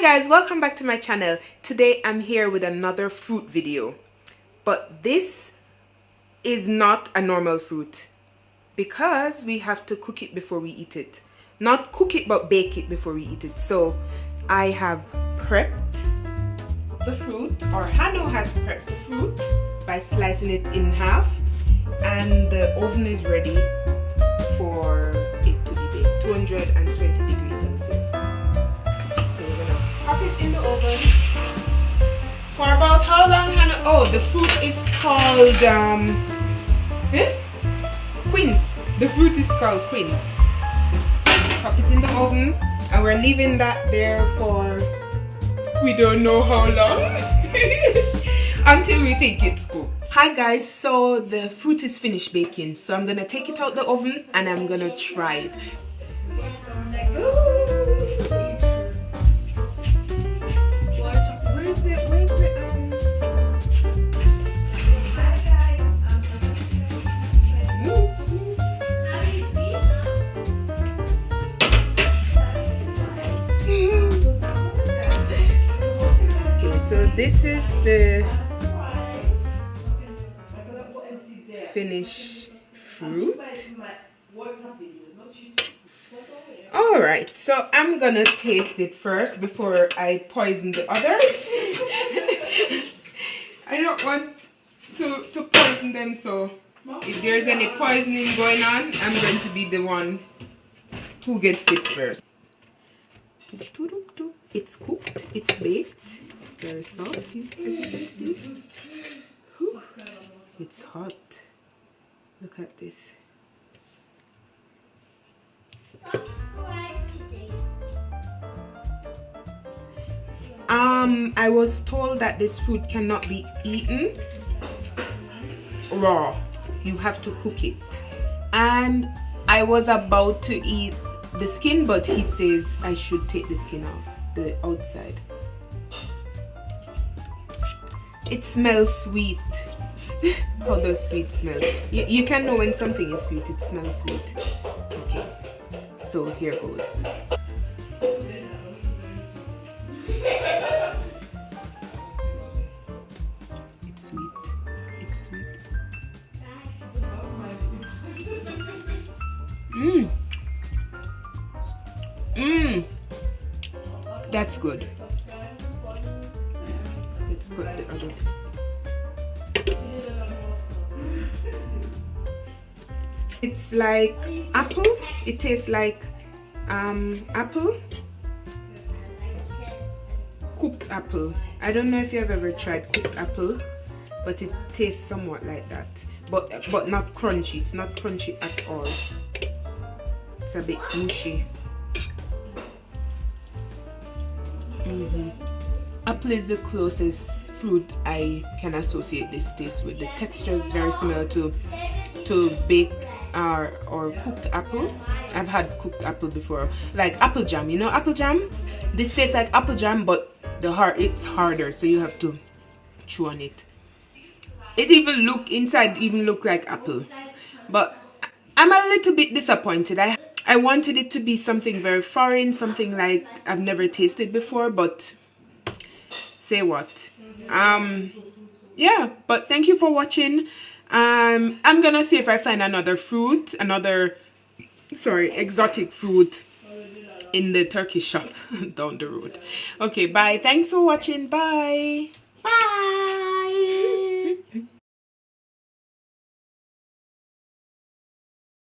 guys, welcome back to my channel. Today I'm here with another fruit video, but this is not a normal fruit because we have to cook it before we eat it. Not cook it, but bake it before we eat it. So I have prepped the fruit, or Hano has prepped the fruit by slicing it in half, and the oven is ready for it to be baked, 220 degrees Celsius. So we're gonna pop it in the oven for about how long, Hannah? Oh, the fruit is called Quince. The fruit is called Quince. Pop it in the oven, and we're leaving that there for we don't know how long until we think it's cooked. Hi guys, so the fruit is finished baking, so I'm gonna take it out the oven and I'm gonna try it. So this is the finished fruit. Alright, so I'm gonna taste it first before I poison the others. I don't want to poison them, so if there's any poisoning going on, I'm going to be the one who gets it first. It's cooked, it's baked. Very salty, as you can see. It's hot. Look at this. I was told that this fruit cannot be eaten raw. You have to cook it. And I was about to eat the skin, but he says I should take the skin off, the outside. It smells sweet. How does sweet smell? You can know when something is sweet. It smells sweet. Okay, so here goes. It's sweet. It's sweet. That's good. Let's put the other. It's like apple. It tastes like apple. Cooked apple. I don't know if you have ever tried cooked apple, but it tastes somewhat like that. But not crunchy. It's not crunchy at all. It's a bit mushy. Apple is the closest fruit I can associate this taste with. The texture is very similar to baked or cooked apple. I've had cooked apple before, like apple jam. You know apple jam? This tastes like apple jam, but it's harder, so you have to chew on it. It even look like apple, but I'm a little bit disappointed. I wanted it to be something very foreign, something like I've never tasted before, but say what. Yeah, but thank you for watching. I'm gonna see if I find another exotic fruit in the Turkish shop down the road. Okay, bye. Thanks for watching. Bye. Bye.